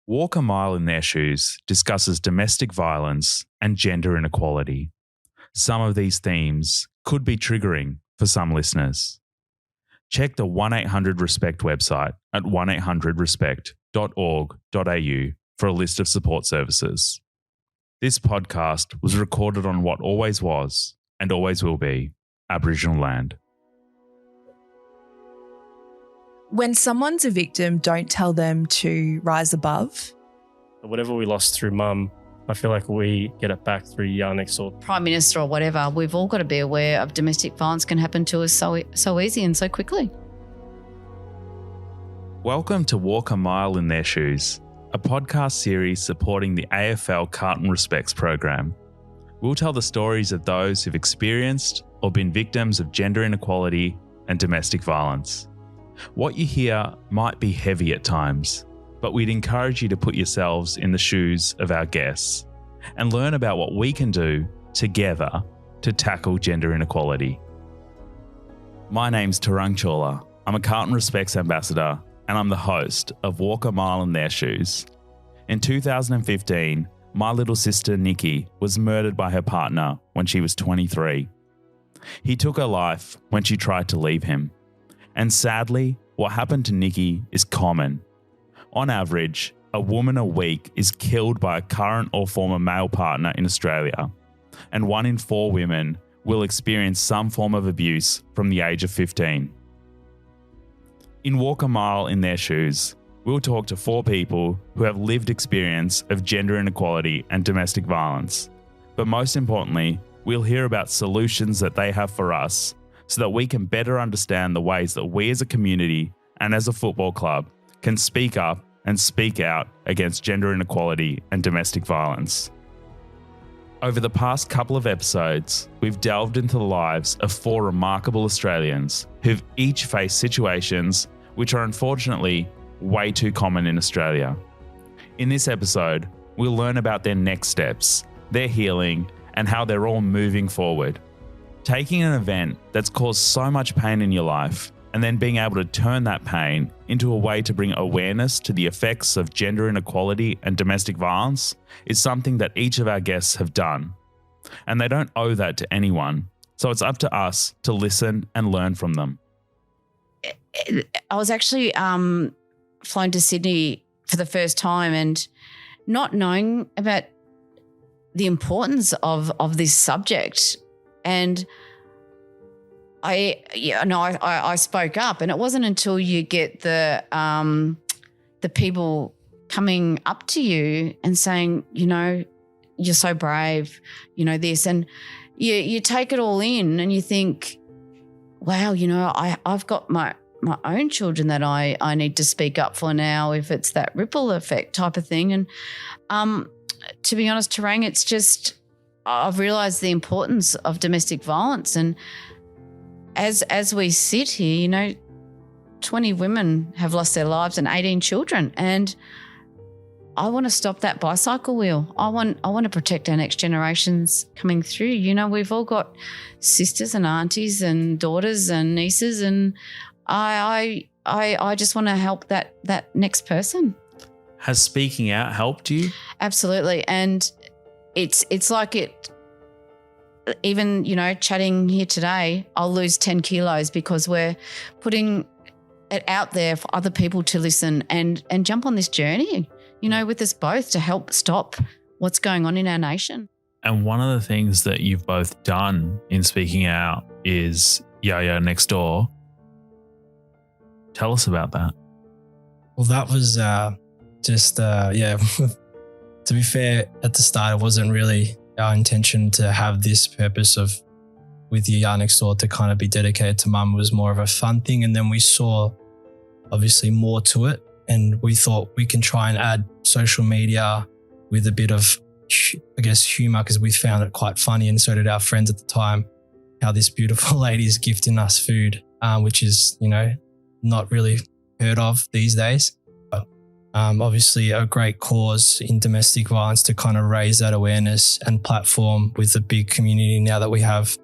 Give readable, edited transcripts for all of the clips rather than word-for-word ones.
Walk a Mile in Their Shoes discusses domestic violence and gender inequality. Some of these themes could be triggering for some listeners. Check the 1-800-RESPECT website at 1800respect.org.au for a list of support services. This podcast was recorded on what always was and always will be Aboriginal land. When someone's a victim, don't tell them to rise above. Whatever we lost through mum, I feel like we get it back through Yar Next Door. Prime Minister or whatever, we've all got to be aware of domestic violence can happen to us so easy and so quickly. Welcome to Walk a Mile in Their Shoes, a podcast series supporting the AFL Carlton Respects program. We'll tell the stories of those who've experienced or been victims of gender inequality and domestic violence. What you hear might be heavy at times, but we'd encourage you to put yourselves in the shoes of our guests and learn about what we can do together to tackle gender inequality. My name's Tarang Chawla. I'm a Carlton Respects ambassador and I'm the host of Walk a Mile in Their Shoes. In 2015, my little sister Nikki was murdered by her partner when she was 23. He took her life when she tried to leave him. And sadly, what happened to Nikki is common. On average, a woman a week is killed by a current or former male partner in Australia, and 1 in 4 women will experience some form of abuse from the age of 15. In Walk a Mile in Their Shoes, we'll talk to 4 people who have lived experience of gender inequality and domestic violence. But most importantly, we'll hear about solutions that they have for us so that we can better understand the ways that we as a community and as a football club can speak up and speak out against gender inequality and domestic violence. Over the past couple of episodes, we've delved into the lives of 4 remarkable Australians who've each faced situations which are unfortunately way too common in Australia. In this episode, we'll learn about their next steps, their healing, and how they're all moving forward. Taking an event that's caused so much pain in your life and then being able to turn that pain into a way to bring awareness to the effects of gender inequality and domestic violence is something that each of our guests have done. And they don't owe that to anyone, so it's up to us to listen and learn from them. I was actually flown to Sydney for the first time and not knowing about the importance of this subject. And I spoke up, and it wasn't until you get the people coming up to you and saying, you know, you're so brave, you know, this, and you take it all in and you think, wow, you know, I've got my own children that I need to speak up for now if it's that ripple effect type of thing. And to be honest, Tarang, it's just I've realised the importance of domestic violence, and as we sit here, you know, 20 women have lost their lives and 18 children, and I want to stop that bicycle wheel. I want to protect our next generations coming through. You know, we've all got sisters and aunties and daughters and nieces, and I just want to help that next person. Has speaking out helped you? Absolutely, and it's like it, even, you know, chatting here today, I'll lose 10 kilos because we're putting it out there for other people to listen and jump on this journey, you know, with us both to help stop what's going on in our nation. And one of the things that you've both done in speaking out is Yar Next Door. Tell us about that. Well, that was to be fair, at the start, it wasn't really our intention to have this purpose of with Yar Next Door to kind of be dedicated to mum. It was more of a fun thing. And then we saw obviously more to it. And we thought we can try and add social media with a bit of, I guess, humour, because we found it quite funny. And so did our friends at the time, how this beautiful lady is gifting us food, which is, you know, not really heard of these days. Obviously a great cause in domestic violence to kind of raise that awareness and platform with the big community now that we have.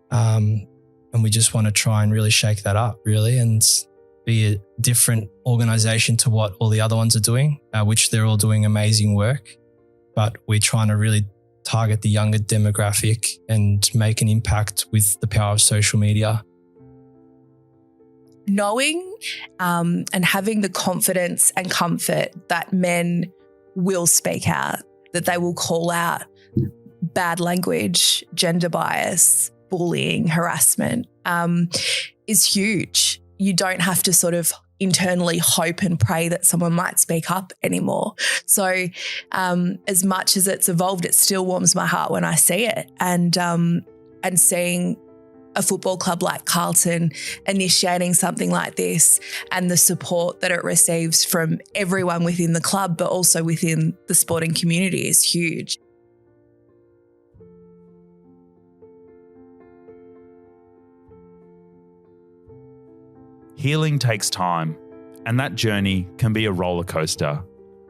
And we just want to try and really shake that up, really. And be a different organization to what all the other ones are doing, which they're all doing amazing work. But we're trying to really target the younger demographic and make an impact with the power of social media. Knowing and having the confidence and comfort that men will speak out, that they will call out bad language, gender bias, bullying, harassment, is huge. You don't have to sort of internally hope and pray that someone might speak up anymore. So as much as it's evolved, it still warms my heart when I see it. And seeing a football club like Carlton initiating something like this and the support that it receives from everyone within the club, but also within the sporting community, is huge. Healing takes time, and that journey can be a roller coaster.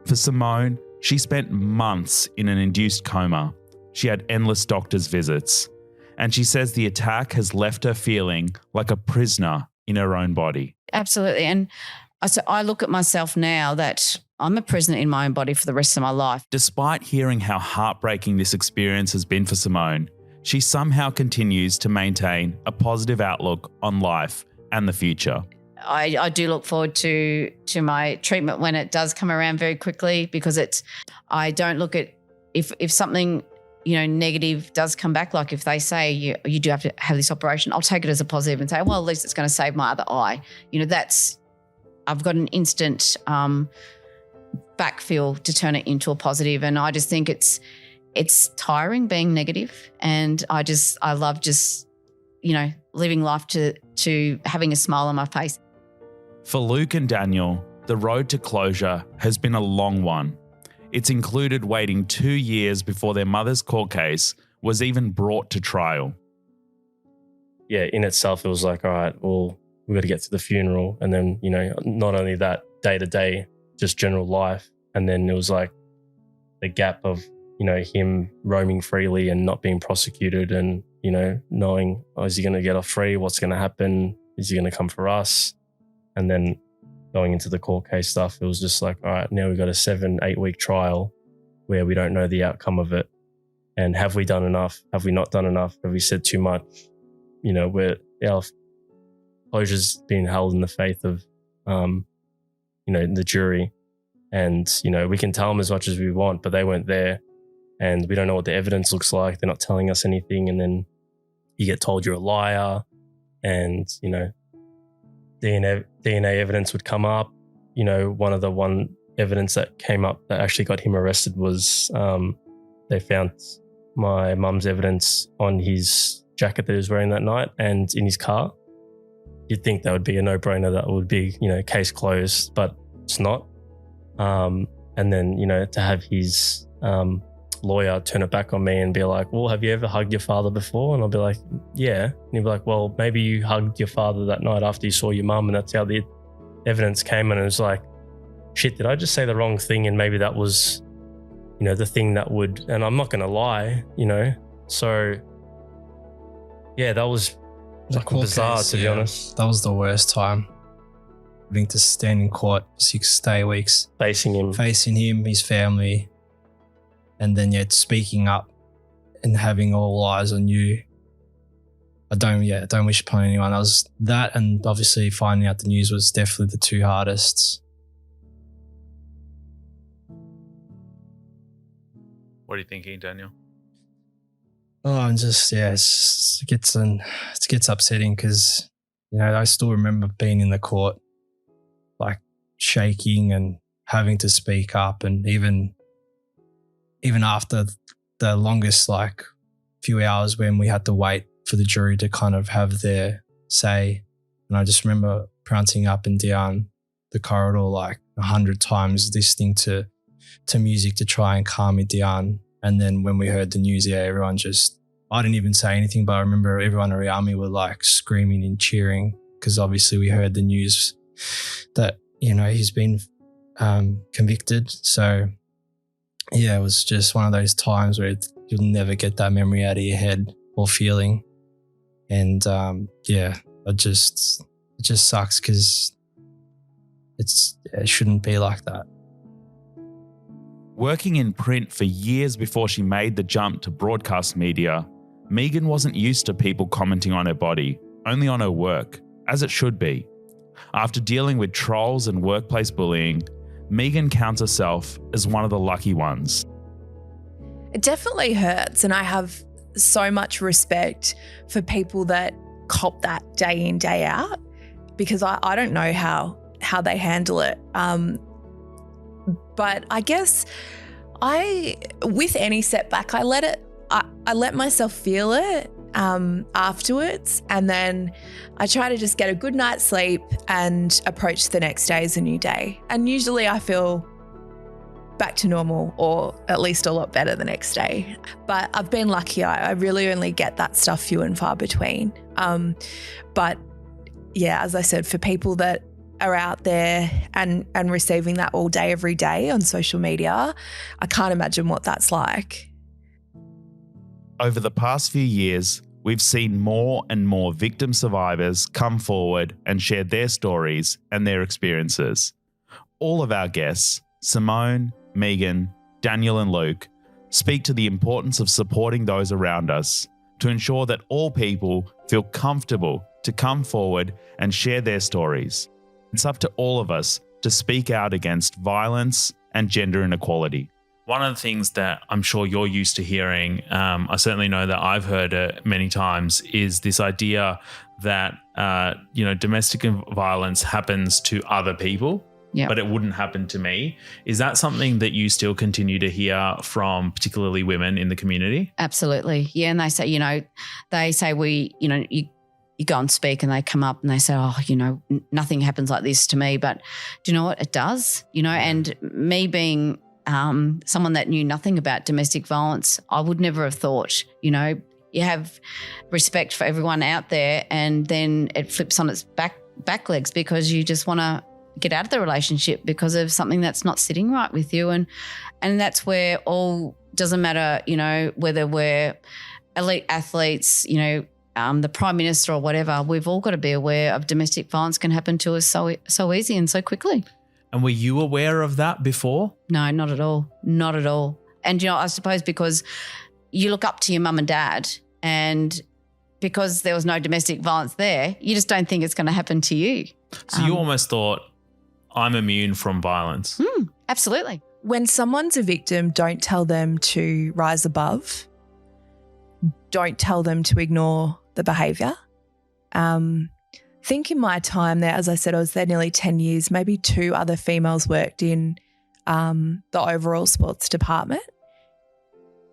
For Simone, she spent months in an induced coma. She had endless doctor's visits, and she says the attack has left her feeling like a prisoner in her own body. Absolutely. And I look at myself now that I'm a prisoner in my own body for the rest of my life. Despite hearing how heartbreaking this experience has been for Simone, she somehow continues to maintain a positive outlook on life and the future. I do look forward to my treatment when it does come around very quickly, because I don't look at if something, negative does come back, like if they say you do have to have this operation, I'll take it as a positive and say, well, at least it's going to save my other eye. I've got an instant backfill to turn it into a positive. And I just think it's tiring being negative. And I love just, living life to having a smile on my face. For Luke and Daniel, the road to closure has been a long one. It's included waiting 2 years before their mother's court case was even brought to trial. Yeah, in itself, it was like, all right, well, we've got to get to the funeral. And then, not only that, day to day, just general life. And then it was like the gap of, him roaming freely and not being prosecuted and, knowing, is he going to get off free? What's going to happen? Is he going to come for us? And then going into the court case stuff, it was just like, all right, now we've got a 7-8 week trial where we don't know the outcome of it. And have we done enough? Have we not done enough? Have we said too much? Where our closure's been held in the faith of, the jury. And, we can tell them as much as we want, but they weren't there. And we don't know what the evidence looks like. They're not telling us anything. And then you get told you're a liar. And, DNA evidence would come up. One evidence that came up that actually got him arrested was they found my mum's evidence on his jacket that he was wearing that night and in his car. You'd think that would be a no-brainer, that would be, case closed, but it's not. And then, to have his lawyer turn it back on me and be like, well, have you ever hugged your father before? And I'll be like, yeah. And he'll be like, well, maybe you hugged your father that night after you saw your mum, and that's how the evidence came. And it was like, shit, did I just say the wrong thing? And maybe that was, the thing that would, and I'm not going to lie, So, yeah, that was fucking bizarre, to be honest. That was the worst time. Having to stand in court 6 weeks. Facing him, his family. And then yet speaking up and having all eyes on you. I don't wish upon anyone. I was that, and obviously finding out the news was definitely the two hardest. What are you thinking, Daniel? Oh, I'm just, it gets upsetting because, I still remember being in the court, like shaking and having to speak up, and even after the longest few hours when we had to wait for the jury to kind of have their say. And I just remember prancing up and down the corridor 100 times, listening to music to try and calm me down. And then when we heard the news, everyone I didn't even say anything, but I remember everyone around me were screaming and cheering, because obviously we heard the news that, he's been convicted. So yeah, it was just one of those times where you'll never get that memory out of your head or feeling. And it just sucks because it shouldn't be like that. Working in print for years before she made the jump to broadcast media, Megan wasn't used to people commenting on her body, only on her work, as it should be. After dealing with trolls and workplace bullying, Megan counts herself as one of the lucky ones. It definitely hurts, and I have so much respect for people that cop that day in, day out, because I don't know how they handle it. But I guess with any setback, I let myself feel it afterwards, and then I try to just get a good night's sleep and approach the next day as a new day. And usually I feel back to normal, or at least a lot better the next day. But I've been lucky. I really only get that stuff few and far between. But yeah, as I said, for people that are out there and receiving that all day, every day on social media, I can't imagine what that's like. Over the past few years, we've seen more and more victim survivors come forward and share their stories and their experiences. All of our guests, Simone, Megan, Daniel and Luke, speak to the importance of supporting those around us to ensure that all people feel comfortable to come forward and share their stories. It's up to all of us to speak out against violence and gender inequality. One of the things that I'm sure you're used to hearing, I certainly know that I've heard it many times, is this idea that domestic violence happens to other people, but it wouldn't happen to me. Is that something that you still continue to hear from particularly women in the community? Absolutely. Yeah. And they say, you go and speak and they come up and they say, nothing happens like this to me. But do you know what? It does, and me being someone that knew nothing about domestic violence, I would never have thought, you have respect for everyone out there, and then it flips on its back legs because you just want to get out of the relationship because of something that's not sitting right with you. And that's where doesn't matter, whether we're elite athletes, the Prime Minister or whatever, we've all got to be aware of domestic violence can happen to us so easy and so quickly. And were you aware of that before? No, not at all. Not at all. And, I suppose because you look up to your mum and dad, and because there was no domestic violence there, you just don't think it's going to happen to you. So you almost thought, I'm immune from violence. Absolutely. When someone's a victim, don't tell them to rise above. Don't tell them to ignore the behaviour. Think in my time there, as I said, I was there nearly 10 years, maybe 2 other females worked in the overall sports department.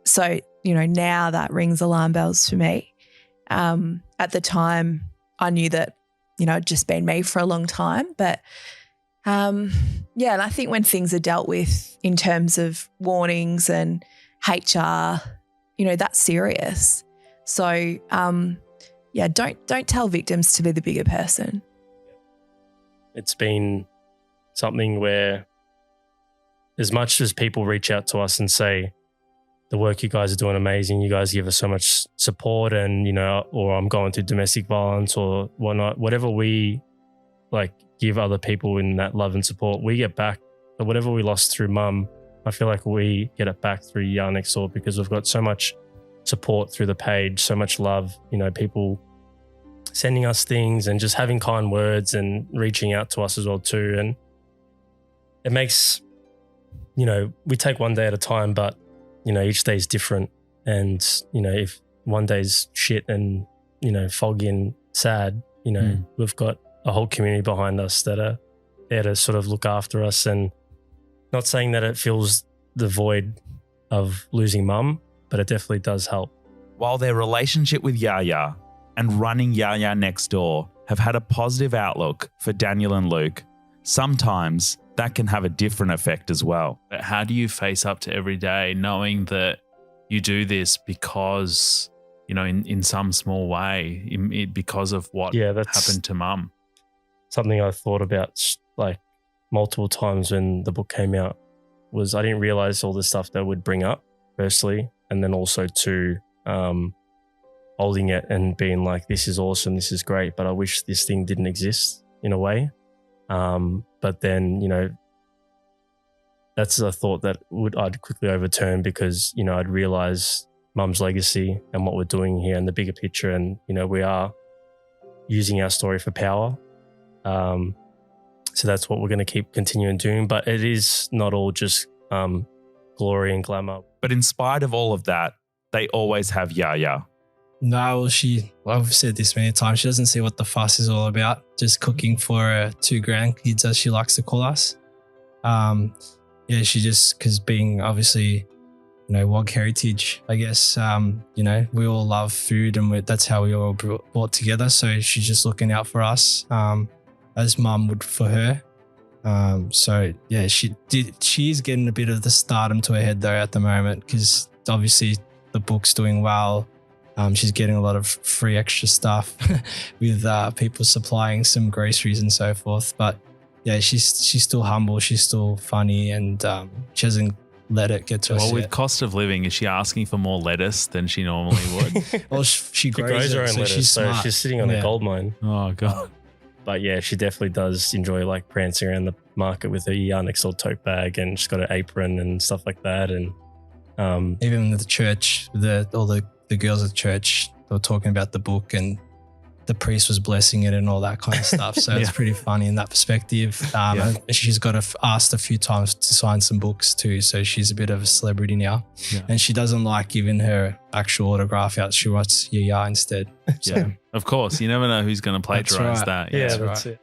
So, now that rings alarm bells for me. At the time, I knew that, it'd just been me for a long time. But, and I think when things are dealt with in terms of warnings and HR, that's serious. So, don't tell victims to be the bigger person. It's been something where, as much as people reach out to us and say, the work you guys are doing amazing, you guys give us so much support, and, or I'm going through domestic violence or whatnot, whatever we give other people in that love and support, we get back. But whatever we lost through mum, I feel like we get it back through Yard Next Door, because we've got so much support through the page, so much love, people sending us things and just having kind words and reaching out to us as well too. And it makes, we take one day at a time, but, each day is different. And, if one day's shit and, foggy and sad, we've got a whole community behind us that are there to sort of look after us. And not saying that it fills the void of losing mum, but it definitely does help. While their relationship with Yaya and running Yaya Next Door have had a positive outlook for Daniel and Luke, sometimes that can have a different effect as well. But how do you face up to every day knowing that you do this because, in some small way, because of what happened to mum? Something I thought about multiple times when the book came out was I didn't realize all the stuff that would bring up, firstly, and then also to holding it and being like, this is awesome, this is great, but I wish this thing didn't exist in a way. But then, that's a thought that I'd quickly overturn because, I'd realize Mum's legacy and what we're doing here and the bigger picture. And, we are using our story for power. So that's what we're going to keep continuing doing. But it is not all just glory and glamour. But in spite of all of that, they always have Yaya. No, I've said this many times, she doesn't see what the fuss is all about, just cooking for her 2 grandkids, as she likes to call us. She just, because being obviously, Wog heritage, I guess, we all love food and that's how we all brought together. So she's just looking out for us as Mum would for her. She's getting a bit of the stardom to her head though at the moment because obviously the book's doing well. She's getting a lot of free extra stuff with people supplying some groceries and so forth. But yeah, she's still humble. She's still funny, and she hasn't let it get to us. Well, with yet. cost of living, is she asking for more lettuce than she normally would? Well, she grows her own so lettuce, she's so smart. she's sitting on a gold mine. Oh, God. But yeah, she definitely does enjoy like prancing around the market with her next door tote bag, and she's got an apron and stuff like that. And even at the church, all the girls at church, they were talking about the book and the priest was blessing it and all that kind of stuff. So it's pretty funny in that perspective. And she's got asked a few times to sign some books too. So she's a bit of a celebrity now. Yeah. And she doesn't like giving her actual autograph out. She wants Yaya instead. So. Yeah, of course. You never know who's going to plagiarize that. Yeah, that's it.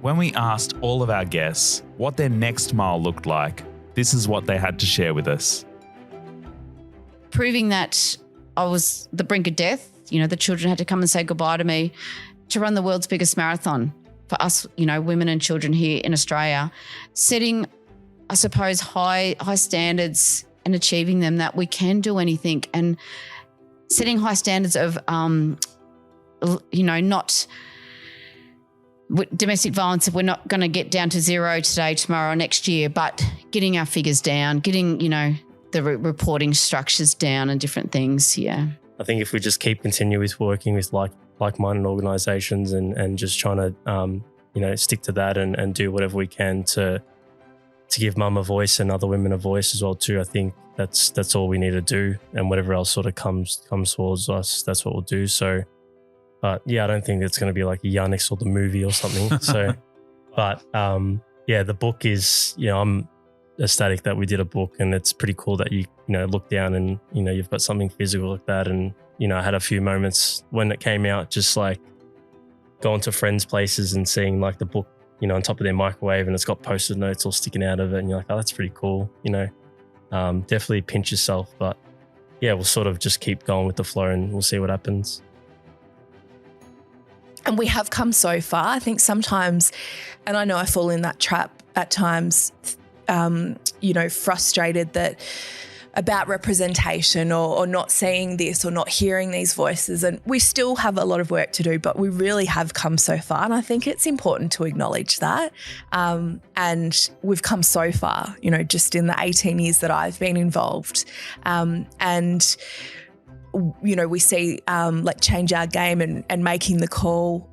When we asked all of our guests what their next mile looked like, this is what they had to share with us. Proving that I was the brink of death. The children had to come and say goodbye to me to run the world's biggest marathon for us, women and children here in Australia, setting, I suppose, high standards and achieving them, that we can do anything, and setting high standards of, not domestic violence. If we're not going to get down to 0 today, tomorrow, or next year, but getting our figures down, getting, the reporting structures down and different things. Yeah. I think if we just continue with working with like-minded organisations and just trying to, stick to that and do whatever we can to give Mum a voice and other women a voice as well too. I think that's all we need to do, and whatever else sort of comes towards us, that's what we'll do. So, but yeah, I don't think it's going to be like a Yannick's or the movie or something. So, but the book is, I'm ecstatic that we did a book, and it's pretty cool that you look down and you've got something physical like that. And I had a few moments when it came out, just like going to friends' places and seeing like the book on top of their microwave, and it's got post-it notes all sticking out of it, and you're like, oh, that's pretty cool. Definitely pinch yourself, but yeah, we'll sort of just keep going with the flow and we'll see what happens. And we have come so far. I think sometimes, and I know I fall in that trap at times, frustrated about representation or not seeing this or not hearing these voices. And we still have a lot of work to do, but we really have come so far. And I think it's important to acknowledge that. And we've come so far, just in the 18 years that I've been involved. We see like Change Our Game and Making the Call,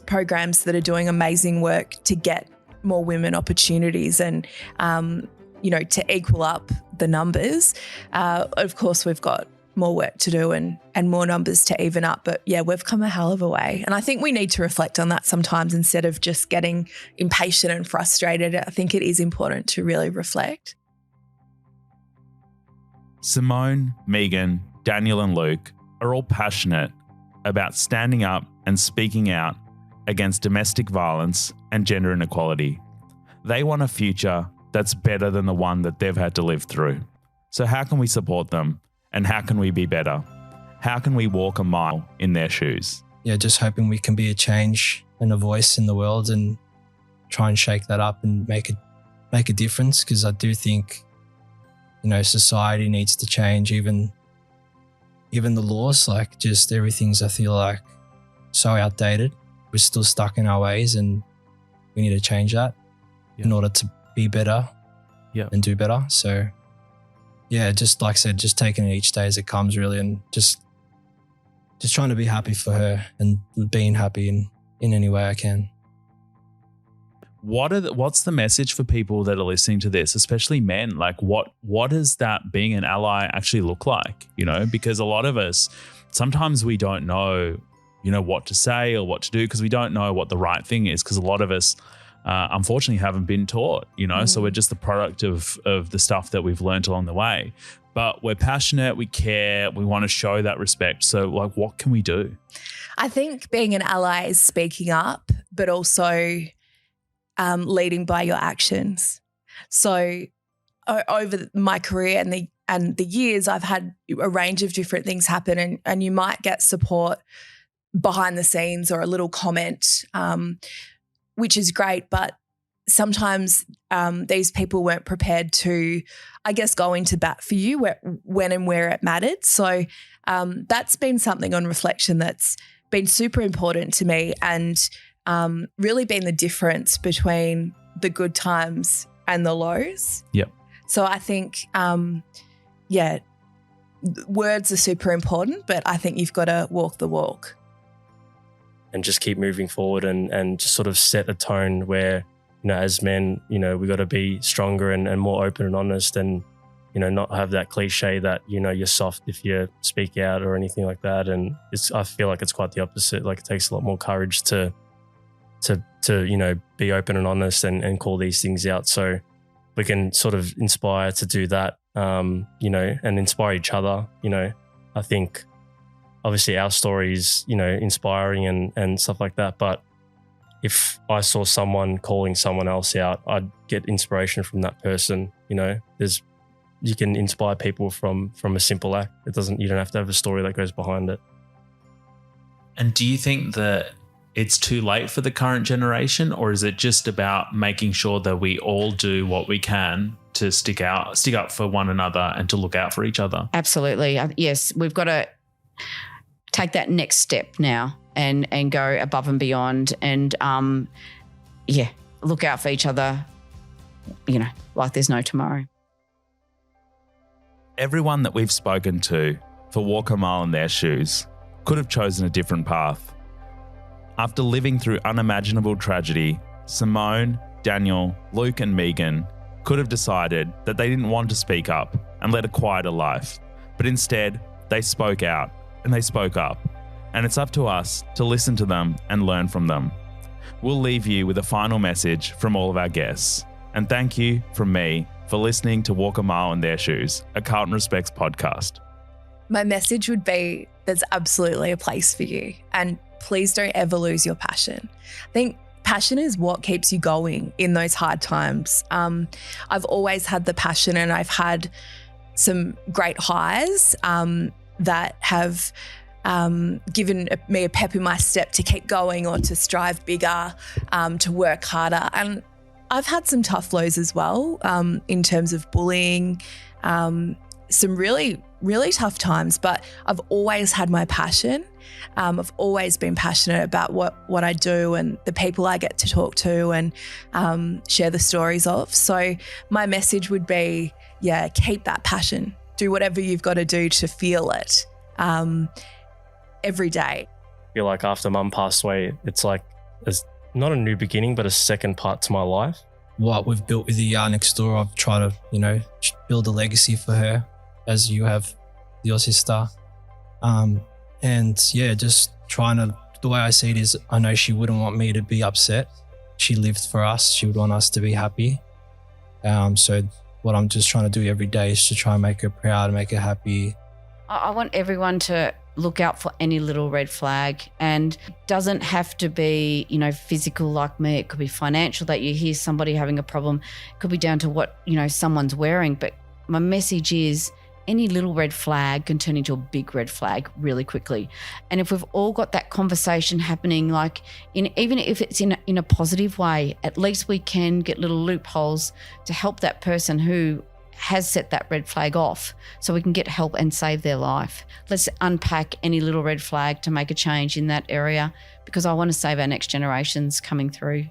programs that are doing amazing work to get more women opportunities and, to equal up the numbers. Of course, we've got more work to do and more numbers to even up. But yeah, we've come a hell of a way. And I think we need to reflect on that sometimes instead of just getting impatient and frustrated. I think it is important to really reflect. Simone, Megan, Daniel and Luke are all passionate about standing up and speaking out against domestic violence and gender inequality. They want a future that's better than the one that they've had to live through. So how can we support them, and how can we be better? How can we walk a mile in their shoes? Yeah, just hoping we can be a change and a voice in the world and try and shake that up and make a difference, because I do think, society needs to change, even the laws, like just everything's, I feel like, so outdated. We're still stuck in our ways, and we need to change that in order to be better and do better. So yeah, just like I said, just taking it each day as it comes really, and just trying to be happy for her and being happy in any way I can. what's the message for people that are listening to this, especially men? Like what does that being an ally actually look like? You know, because a lot of us, sometimes we don't know, you know, what to say or what to do because we don't know what the right thing is, because a lot of us unfortunately haven't been taught, you know, so we're just the product of the stuff that we've learned along the way. But we're passionate, we care, we want to show that respect. So like, what can we do? I think being an ally is speaking up, but also leading by your actions. So over my career and the years, I've had a range of different things happen, and you might get support behind the scenes or a little comment, which is great, but sometimes these people weren't prepared to, I guess, go into bat for you when and where it mattered. So that's been something on reflection that's been super important to me, and really been the difference between the good times and the lows. Yep. So I think, words are super important, but I think you've got to walk the walk. And just keep moving forward and just sort of set a tone where, you know, as men, you know, we got to be stronger and more open and honest, and, you know, not have that cliche that, you know, you're soft if you speak out or anything like that. And I feel like it's quite the opposite. Like, it takes a lot more courage to you know, be open and honest and call these things out. So we can sort of inspire to do that, you know, and inspire each other. You know, I think obviously our story is, you know, inspiring and stuff like that. But if I saw someone calling someone else out, I'd get inspiration from that person. You know, you can inspire people from a simple act. You don't have to have a story that goes behind it. And do you think that it's too late for the current generation, or is it just about making sure that we all do what we can to stick up for one another and to look out for each other? Absolutely. Yes, we've got to take that next step now and go above and beyond and, look out for each other, you know, like there's no tomorrow. Everyone that we've spoken to for Walk a Mile in Their Shoes could have chosen a different path. After living through unimaginable tragedy, Simone, Daniel, Luke and Megan could have decided that they didn't want to speak up and lead a quieter life, but instead they spoke out and they spoke up, and it's up to us to listen to them and learn from them. We'll leave you with a final message from all of our guests, and thank you from me for listening to Walk a Mile in Their Shoes, a Carlton Respects podcast. My message would be there's absolutely a place for you, and please don't ever lose your passion. I think passion is what keeps you going in those hard times. I've always had the passion, and I've had some great highs that have given me a pep in my step to keep going or to strive bigger, to work harder. And I've had some tough lows as well, in terms of bullying, some really, really tough times, but I've always had my passion. I've always been passionate about what I do and the people I get to talk to and share the stories of. So my message would be, keep that passion. Do whatever you've got to do to feel it every day. I feel like after Mum passed away, it's like not a new beginning, but a second part to my life. What we've built with the Yard Next Door, I've tried to, you know, build a legacy for her as you have your sister. Just trying to, the way I see it is, I know she wouldn't want me to be upset. She lived for us. She would want us to be happy. So what I'm just trying to do every day is to try and make her proud, make her happy. I want everyone to look out for any little red flag, and it doesn't have to be, you know, physical like me. It could be financial, that you hear somebody having a problem. It could be down to what, you know, someone's wearing. But my message is any little red flag can turn into a big red flag really quickly. And if we've all got that conversation happening, like even if it's in a positive way, at least we can get little loopholes to help that person who has set that red flag off, so we can get help and save their life. Let's unpack any little red flag to make a change in that area, because I want to save our next generations coming through.